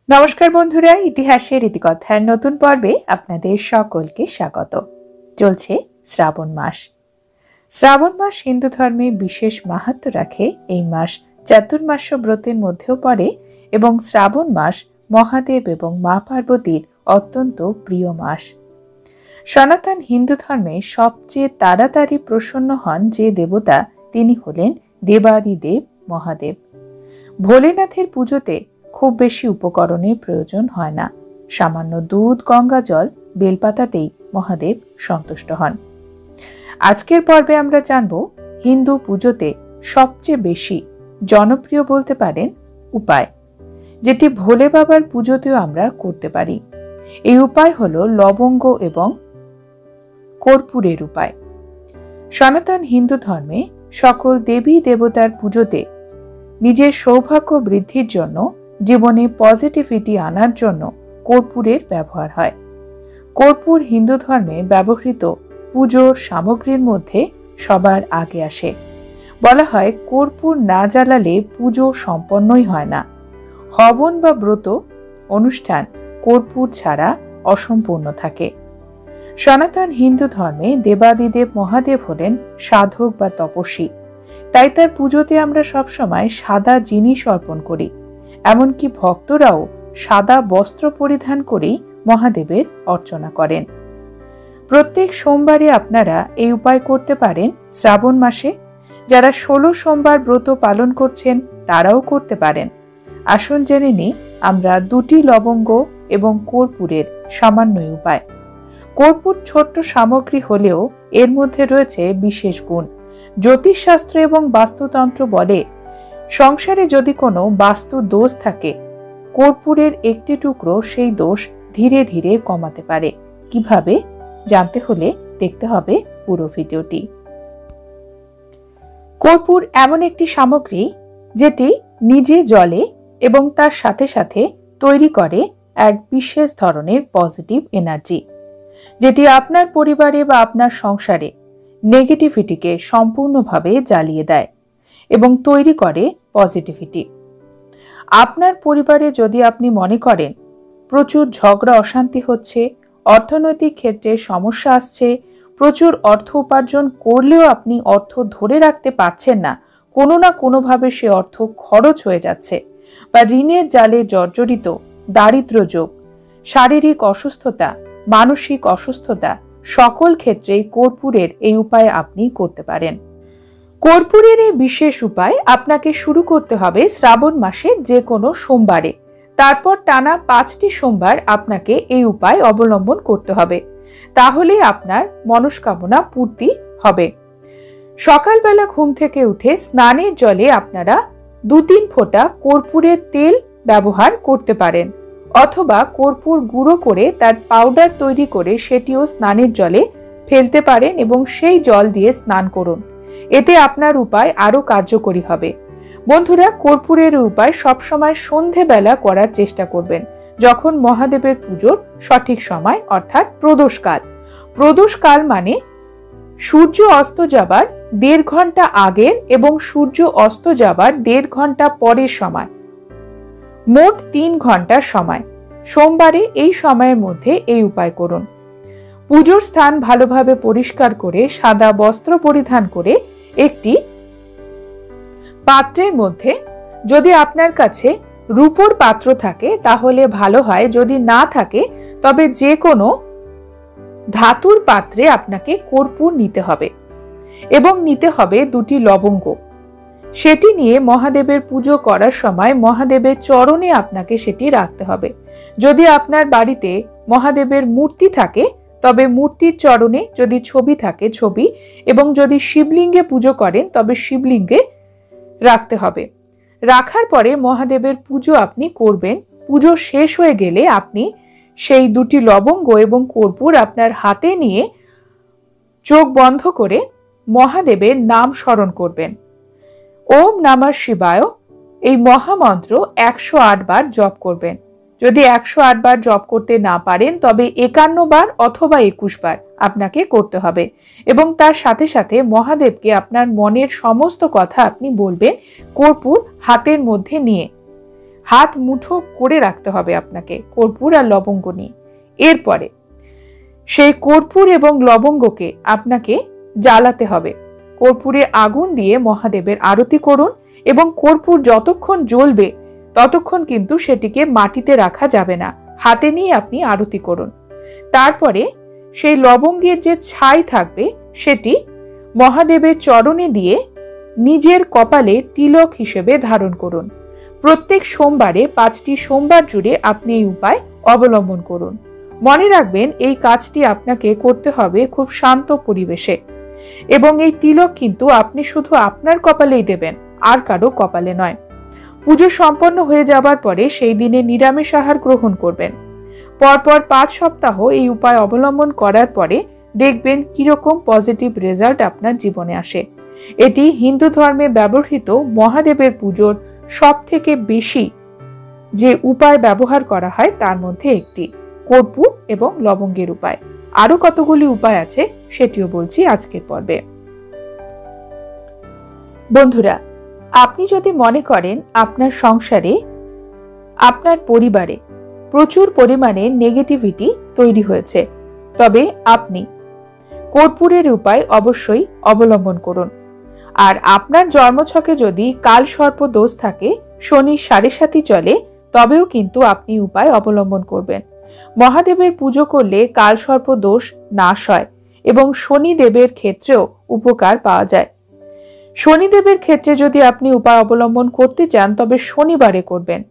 নমস্কার বন্ধুরা, ইতিহাসের ইতিকথার নতুন পর্বে আপনাদের সকলকে স্বাগত। চলছে শ্রাবণ মাস। শ্রাবণ মাস হিন্দু ধর্মে বিশেষ মাহাত্ম্য রাখে। এই মাস চাতুর্মাস্য ব্রতের মধ্যেও পড়ে এবং শ্রাবণ মাস মহাদেব এবং মা পার্বতীর অত্যন্ত প্রিয় মাস। সনাতন হিন্দু ধর্মে সবচেয়ে তাড়াতাড়ি প্রসন্ন হন যে দেবতা, তিনি হলেন দেবাদিদেব মহাদেব। ভোলেনাথের পুজোতে খুব বেশি উপকরণের প্রয়োজন হয় না। সামান্য দুধ, গঙ্গা জল, বেলপাতাতেই মহাদেব সন্তুষ্ট হন। আজকের পর্বে আমরা জানব হিন্দু পুজোতে সবচেয়ে বেশি জনপ্রিয় বলতে পারেন উপায়, যেটি ভোলে বাবার পুজোতেও আমরা করতে পারি। এই উপায় হলো লবঙ্গ এবং কর্পূরের উপায়। সনাতন হিন্দু ধর্মে সকল দেবী দেবতার পুজোতে নিজের সৌভাগ্য বৃদ্ধির জন্য, জীবনে পজিটিভিটি আনার জন্য কর্পূরের ব্যবহার হয়। কর্পূর হিন্দু ধর্মে ব্যবহৃত পুজোর সামগ্রীর মধ্যে সবার আগে আসে। বলা হয় কর্পূর না জ্বালালে পুজো সম্পন্নই হয় না। হবন বা ব্রত অনুষ্ঠান কর্পূর ছাড়া অসম্পূর্ণ থাকে। সনাতন হিন্দু ধর্মে দেবাদিদেব মহাদেব হলেন সাধক বা তপস্বী। তাই তার পুজোতে আমরা সবসময় সাদা জিনিস অর্পণ করি। এমনকি ভক্তরাও সাদা বস্ত্র পরিধান করেই মহাদেবের অর্চনা করেন। প্রত্যেক সোমবারে আপনারা এই উপায় করতে পারেন। শ্রাবণ মাসে যারা 16 সোমবার ব্রত পালন করছেন তারাও করতে পারেন। আসুন জেনে নিই আমরা 2টি লবঙ্গ এবং কর্পূরের সামান্য উপায়। কর্পূর ছোট্ট সামগ্রী হলেও এর মধ্যে রয়েছে বিশেষ গুণ। জ্যোতিষশাস্ত্র এবং বাস্তুতন্ত্র বলে, সংসারে যদি কোনো বাস্তু দোষ থাকে, কর্পূরের একটি টুকরো সেই দোষ ধীরে ধীরে কমাতে পারে। কিভাবে জানতে হলে দেখতে হবে পুরো ভিডিওটি। কর্পূর এমন একটি সামগ্রী যেটি নিজে জ্বলে এবং তার সাথে সাথে তৈরি করে এক বিশেষ ধরনের পজিটিভ এনার্জি, যেটি আপনার পরিবারে বা আপনার সংসারে নেগেটিভিটিকে সম্পূর্ণভাবে জ্বালিয়ে দেয় এবং তৈরি করে পজিটিভিটি। আপনার পরিবারে যদি আপনি মনে করেন প্রচুর ঝগড়া অশান্তি হচ্ছে, অর্থনৈতিক ক্ষেত্রে সমস্যা আসছে, প্রচুর অর্থ উপার্জন করলেও আপনি অর্থ ধরে রাখতে পারছেন না, কোনো না কোনোভাবে সে অর্থ খরচ হয়ে যাচ্ছে, বা ঋণের জালে জর্জরিত, দারিদ্র্য যোগ, শারীরিক অসুস্থতা, মানসিক অসুস্থতা, সকল ক্ষেত্রেই কর্পূরের এই উপায় আপনি করতে পারেন। কর্পূরের এই বিশেষ উপায় আপনাকে শুরু করতে হবে শ্রাবণ মাসের যে কোনো সোমবারে। তারপর টানা 5টি সোমবার আপনাকে এই উপায় অবলম্বন করতে হবে। তাহলেই আপনার মনস্কামনা পূর্তি হবে। সকালবেলা ঘুম থেকে উঠে স্নানের জলে আপনারা 2-3 ফোঁটা কর্পূরের তেল ব্যবহার করতে পারেন, অথবা কর্পূর গুঁড়ো করে তার পাউডার তৈরি করে সেটিও স্নানের জলে ফেলতে পারেন এবং সেই জল দিয়ে স্নান করুন। এতে আপনার উপায় আরো কার্যকরী হবে। বন্ধুরা, কর্পূরের উপায় সবসময় সন্ধেবেলা করার চেষ্টা করবেন, যখন মহাদেবের পুজোর সঠিক সময়, অর্থাৎ প্রদোষকাল। প্রদোষকাল মানে সূর্য অস্ত যাবার 1.5 ঘন্টা আগের এবং সূর্য অস্ত যাবার 1.5 ঘন্টা পরের সময়, মোট 3 ঘন্টার সময়। সোমবারে এই সময়ের মধ্যে এই উপায় করুন। পুজোর স্থান ভালোভাবে পরিষ্কার করে সাদা বস্ত্র পরিধান করে একটি পাত্রের মধ্যে, যদি আপনার কাছে রূপোর পাত্র থাকে তাহলে ভালো হয়, যদি না থাকে তবে যে কোনো ধাতুর পাত্রে আপনাকে কর্পূর নিতে হবে এবং নিতে হবে 2টি লবঙ্গ। সেটি নিয়ে মহাদেবের পুজো করার সময় মহাদেবের চরণে আপনাকে সেটি রাখতে হবে। যদি আপনার বাড়িতে মহাদেবের মূর্তি থাকে তবে মূর্তির চরণে, যদি ছবি থাকে ছবি, এবং যদি শিবলিঙ্গে পুজো করেন তবে শিবলিঙ্গে রাখতে হবে। রাখার পরে মহাদেবের পুজো আপনি করবেন। পুজো শেষ হয়ে গেলে আপনি সেই 2টি লবঙ্গ এবং কর্পূর আপনার হাতে নিয়ে চোখ বন্ধ করে মহাদেবের নাম স্মরণ করবেন। ওম নমঃ শিবায় এই মহামন্ত্র 108 বার জপ করবেন। যদি 108 বার জপ করতে না পারেন তবে 51 বার অথবা 21 বার আপনাকে করতে হবে এবং তার সাথে সাথে মহাদেবকে আপনার মনের সমস্ত কথা আপনি বলবেন কর্পূর হাতের মধ্যে নিয়ে। হাত মুঠো করে রাখতে হবে আপনাকে কর্পূর আর লবঙ্গ নিয়ে। এরপরে সেই কর্পূর এবং লবঙ্গকে আপনাকে জ্বালাতে হবে। কর্পূরে আগুন দিয়ে মহাদেবের আরতি করুন এবং কর্পূর যতক্ষণ জ্বলবে ততক্ষণ কিন্তু সেটিকে মাটিতে রাখা যাবে না, হাতে নিয়ে আপনি আরতি করুন। তারপরে সেই লবঙ্গের যে ছাই থাকবে সেটি মহাদেবের চরণে দিয়ে নিজের কপালে তিলক হিসেবে ধারণ করুন। প্রত্যেক সোমবারে 5টি সোমবার জুড়ে আপনি এই উপায় অবলম্বন করুন। মনে রাখবেন এই কাজটি আপনাকে করতে হবে খুব শান্ত পরিবেশে, এবং এই তিলক কিন্তু আপনি শুধু আপনার কপালেই দেবেন, আর কারো কপালে নয়। পুজো সম্পন্ন হয়ে যাবার পরে সেই দিনে নিরামিষ আহার গ্রহণ করবেন। পরপর 5 সপ্তাহ এই উপায় অবলম্বন করার পরে দেখবেন কিরকম পজিটিভ রেজাল্ট আপনার জীবনে আসে। এটি হিন্দু ধর্মে ব্যবহৃত মহাদেবের পুজোর সব থেকে বেশি যে উপায় ব্যবহার করা হয় তার মধ্যে একটি, কর্পূর এবং লবঙ্গের উপায়। আরো কতগুলি উপায় আছে সেটিও বলছি আজকের পর্বে। বন্ধুরা, আপনি যদি মনে করেন আপনার সংসারে, আপনার পরিবারে প্রচুর পরিমাণে নেগেটিভিটি তৈরি হয়েছে, তবে আপনি কর্পূরের উপায় অবশ্যই অবলম্বন করুন। আর আপনার জন্মছকে যদি কাল সর্প দোষ থাকে, শনি 7.5 চলে, তবেও কিন্তু আপনি উপায় অবলম্বন করবেন। মহাদেবের পুজো করলে কাল সর্প দোষ নাশ হয় এবং শনিদেবের ক্ষেত্রেও উপকার পাওয়া যায়। শনিদেবের ক্ষেত্রে যদি আপনি উপায় অবলম্বন করতে চান তবে শনিবারে করবেন।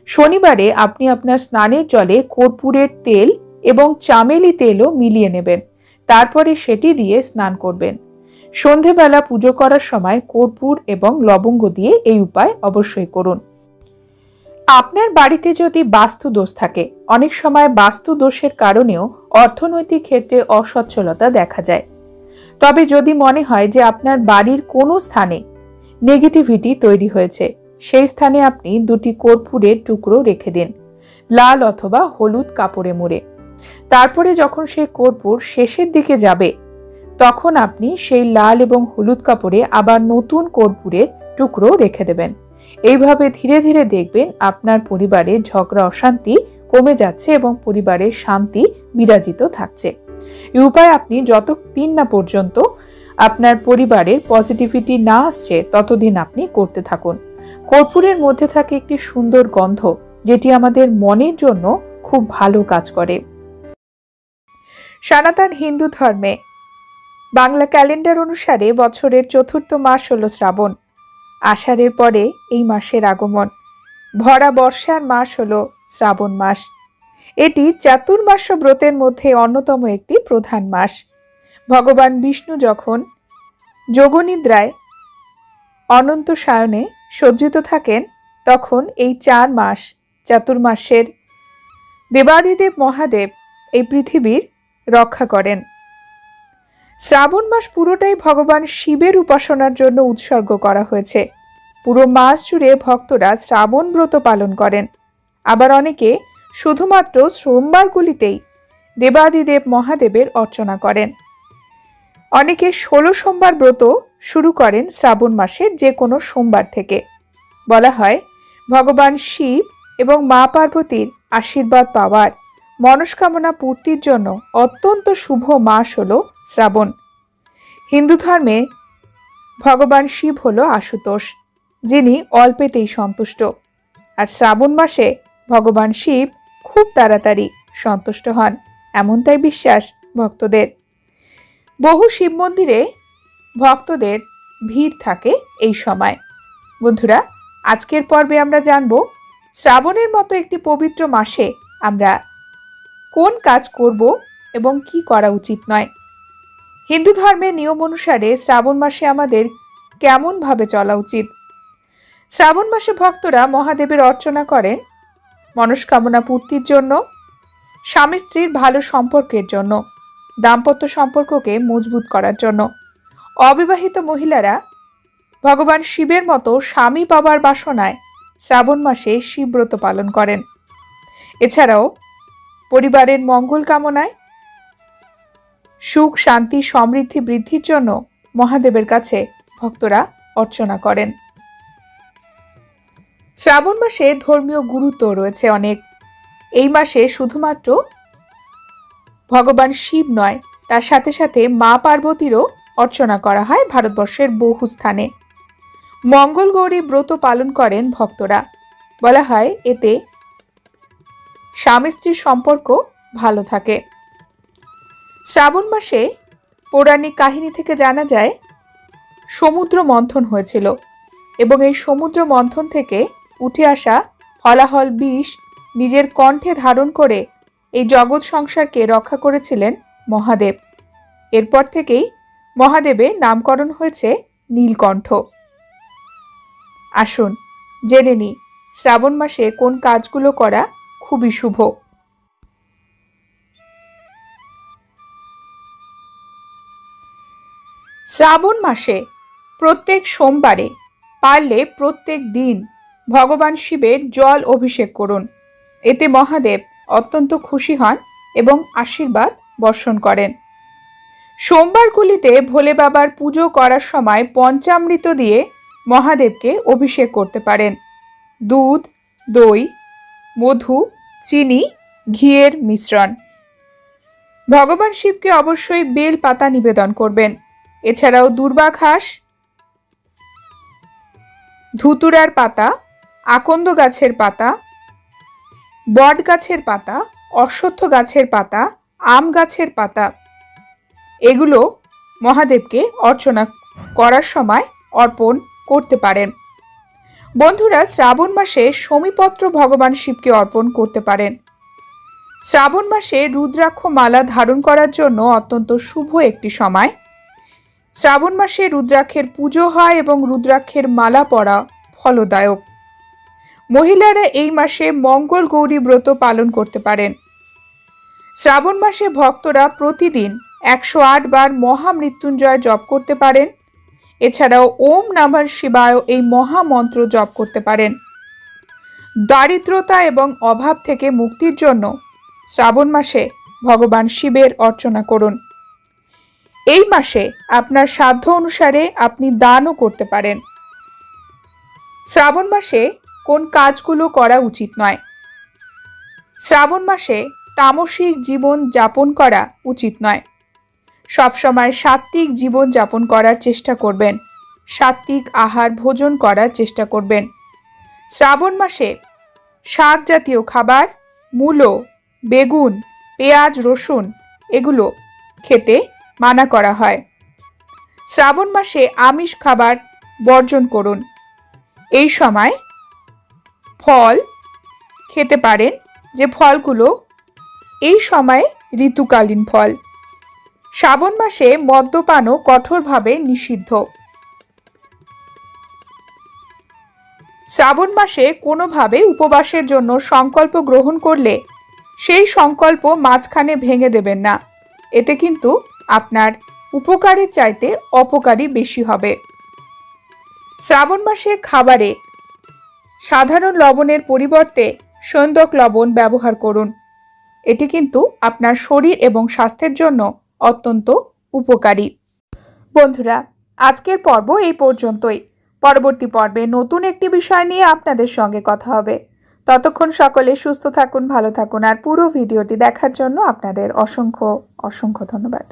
শনিবারে আপনি আপনার স্নানের জলে কর্পূরের তেল এবং চামেলি তেলও মিলিয়ে নেবেন, তারপরে সেটি দিয়ে স্নান করবেন। সন্ধেবেলা পুজো করার সময় কর্পূর এবং লবঙ্গ দিয়ে এই উপায় অবশ্যই করুন। আপনার বাড়িতে যদি বাস্তু দোষ থাকে, অনেক সময় বাস্তু দোষের কারণেও অর্থনৈতিক ক্ষেত্রে অসচ্ছলতা দেখা যায়। তবে যদি মনে হয় যে আপনার বাড়ির কোনো স্থানে নেগেটিভিটি তৈরি হয়েছে, সেই স্থানে আপনি 2টি কর্পূরের টুকরো রেখে দিন, লাল অথবা হলুদ কাপড়ে মুড়ে। তারপরে যখন সেই কর্পূর শেষের দিকে যাবে, তখন আপনি সেই লাল এবং হলুদ কাপড়ে আবার নতুন কর্পূরের টুকরো রেখে দেবেন। এইভাবে ধীরে ধীরে দেখবেন আপনার পরিবারে ঝগড়া অশান্তি কমে যাচ্ছে এবং পরিবারের শান্তি বিরাজিত থাকছে। এই উপায় আপনি যতদিন না পর্যন্ত আপনার পরিবারের পজিটিভিটি না আসছে ততদিন আপনি করতে থাকুন। কর্পূরের মধ্যে থাকে একটি সুন্দর গন্ধ, যেটি আমাদের মনের জন্য খুব ভালো কাজ করে। সনাতন হিন্দু ধর্মে বাংলা ক্যালেন্ডার অনুসারে বছরের 4র্থ মাস হল শ্রাবণ। আষাঢ়ের পরে এই মাসের আগমন। ভরা বর্ষার মাস হল শ্রাবণ মাস। এটি চাতুর্মাস্য ব্রতের মধ্যে অন্যতম একটি প্রধান মাস। ভগবান বিষ্ণু যখন যোগনিদ্রায় অনন্ত সায়নে সজ্জিত থাকেন, তখন এই 4 মাস চাতুর্মাস্যের দেবাদিদেব মহাদেব এই পৃথিবীর রক্ষা করেন। শ্রাবণ মাস পুরোটাই ভগবান শিবের উপাসনার জন্য উৎসর্গ করা হয়েছে। পুরো মাস জুড়ে ভক্তরা শ্রাবণ ব্রত পালন করেন। আবার অনেকে শুধুমাত্র সোমবারগুলিতেই দেবাদিদেব মহাদেবের অর্চনা করেন। অনেকে 16 সোমবার ব্রত শুরু করেন শ্রাবণ মাসের যে কোনো সোমবার থেকে। বলা হয় ভগবান শিব এবং মা পার্বতীর আশীর্বাদ পাওয়ার, মনস্কামনা পূর্তির জন্য অত্যন্ত শুভ মাস হল শ্রাবণ। হিন্দু ধর্মে ভগবান শিব হল আশুতোষ, যিনি অল্পেতেই সন্তুষ্ট। আর শ্রাবণ মাসে ভগবান শিব খুব তাড়াতাড়ি সন্তুষ্ট হন, এমনটাই বিশ্বাস ভক্তদের। বহু শিব মন্দিরে ভক্তদের ভিড় থাকে এই সময়। বন্ধুরা, আজকের পর্বে আমরা জানব শ্রাবণের মতো একটি পবিত্র মাসে আমরা কোন কাজ করব এবং কি করা উচিত নয়। হিন্দু ধর্মের নিয়ম অনুসারে শ্রাবণ মাসে আমাদের কেমন ভাবে চলা উচিত। শ্রাবণ মাসে ভক্তরা মহাদেবের অর্চনা করেন মনস্কামনা পূর্তির জন্য, স্বামী স্ত্রীর ভালো সম্পর্কের জন্য, দাম্পত্য সম্পর্ককে মজবুত করার জন্য। অবিবাহিত মহিলারা ভগবান শিবের মতো স্বামী পাবার বাসনায় শ্রাবণ মাসে শিবব্রত পালন করেন। এছাড়াও পরিবারের মঙ্গল কামনায়, সুখ শান্তি সমৃদ্ধি বৃদ্ধির জন্য মহাদেবের কাছে ভক্তরা অর্চনা করেন। শ্রাবণ মাসে ধর্মীয় গুরুত্ব রয়েছে অনেক। এই মাসে শুধুমাত্র ভগবান শিব নয়, তার সাথে সাথে মা পার্বতীরও অর্চনা করা হয় ভারতবর্ষের বহু স্থানে। মঙ্গল গৌরী ব্রত পালন করেন ভক্তরা। বলা হয় এতে স্বামী স্ত্রীর সম্পর্ক ভালো থাকে। শ্রাবণ মাসে পৌরাণিক কাহিনী থেকে জানা যায় সমুদ্র মন্থন হয়েছিল এবং এই সমুদ্র মন্থন থেকে উঠে আসা হলাহল বিষ নিজের কণ্ঠে ধারণ করে এই জগৎ সংসারকে রক্ষা করেছিলেন মহাদেব। এরপর থেকেই মহাদেবের নামকরণ হয়েছে নীলকণ্ঠ। আসুন জেনে নিই শ্রাবণ মাসে কোন কাজগুলো করা খুবই শুভ। শ্রাবণ মাসে প্রত্যেক সোমবারে পারলে প্রত্যেক দিন ভগবান শিবের জল অভিষেক করুন। এতে মহাদেব অত্যন্ত খুশি হন এবং আশীর্বাদ বর্ষণ করেন। সোমবারগুলিতে ভোলে বাবার পুজো করার সময় পঞ্চামৃত দিয়ে মহাদেবকে অভিষেক করতে পারেন। দুধ, দই, মধু, চিনি, ঘিয়ের মিশ্রণ। ভগবান শিবকে অবশ্যই বেল পাতা নিবেদন করবেন। এছাড়াও দূর্বা ঘাস, ধুতুরার পাতা, আকন্দ গাছের পাতা, বট গাছের পাতা, অশ্বত্থ গাছের পাতা, আম গাছের পাতা, এগুলো মহাদেবকে অর্চনা করার সময় অর্পণ করতে পারেন। বন্ধুরা, শ্রাবণ মাসে শমীপত্র ভগবান শিবকে অর্পণ করতে পারেন। শ্রাবণ মাসে রুদ্রাক্ষ মালা ধারণ করার জন্য অত্যন্ত শুভ একটি সময়। শ্রাবণ মাসে রুদ্রাক্ষের পুজো হয় এবং রুদ্রাক্ষের মালা পরা ফলদায়ক। মহিলারা এই মাসে মঙ্গল গৌরী ব্রত পালন করতে পারেন। শ্রাবণ মাসে ভক্তরা প্রতিদিন 108 বার মহামৃত্যুঞ্জয় জপ করতে পারেন। এছাড়াও ওম নমঃ শিবায় এই মহামন্ত্র জপ করতে পারেন। দারিদ্রতা এবং অভাব থেকে মুক্তির জন্য শ্রাবণ মাসে ভগবান শিবের অর্চনা করুন। এই মাসে আপনার সাধ্য অনুসারে আপনি দানও করতে পারেন। শ্রাবণ মাসে কোন কাজগুলো করা উচিত নয়? শ্রাবণ মাসে তামসিক জীবন যাপন করা উচিত নয়। সবসময় সাত্ত্বিক জীবন যাপন করার চেষ্টা করবেন। সাত্ত্বিক আহার ভোজন করার চেষ্টা করবেন। শ্রাবণ মাসে শাক জাতীয় খাবার, মূলো, বেগুন, পেঁয়াজ, রসুন এগুলো খেতে মানা করা হয়। শ্রাবণ মাসে আমিষ খাবার বর্জন করুন। এই সময় ফল খেতে পারেন, যে ফলগুলো এই সময় ঋতুকালীন ফল। শ্রাবণ মাসে মদ্যপানও কঠোরভাবে নিষিদ্ধ। শ্রাবণ মাসে কোনোভাবে উপবাসের জন্য সংকল্প গ্রহণ করলে সেই সংকল্প মাঝখানে ভেঙে দেবেন না। এতে কিন্তু আপনার উপকারের চাইতে অপকারই বেশি হবে। শ্রাবণ মাসে খাবারে সাধারণ লবণের পরিবর্তে সৈন্দক লবণ ব্যবহার করুন। এটি কিন্তু আপনার শরীর এবং স্বাস্থ্যের জন্য অত্যন্ত উপকারী। বন্ধুরা, আজকের পর্ব এই পর্যন্তই। পরবর্তী পর্বে নতুন একটি বিষয় নিয়ে আপনাদের সঙ্গে কথা হবে। ততক্ষণ সকলে সুস্থ থাকুন, ভালো থাকুন, আর পুরো ভিডিওটি দেখার জন্য আপনাদের অসংখ্য অসংখ্য ধন্যবাদ।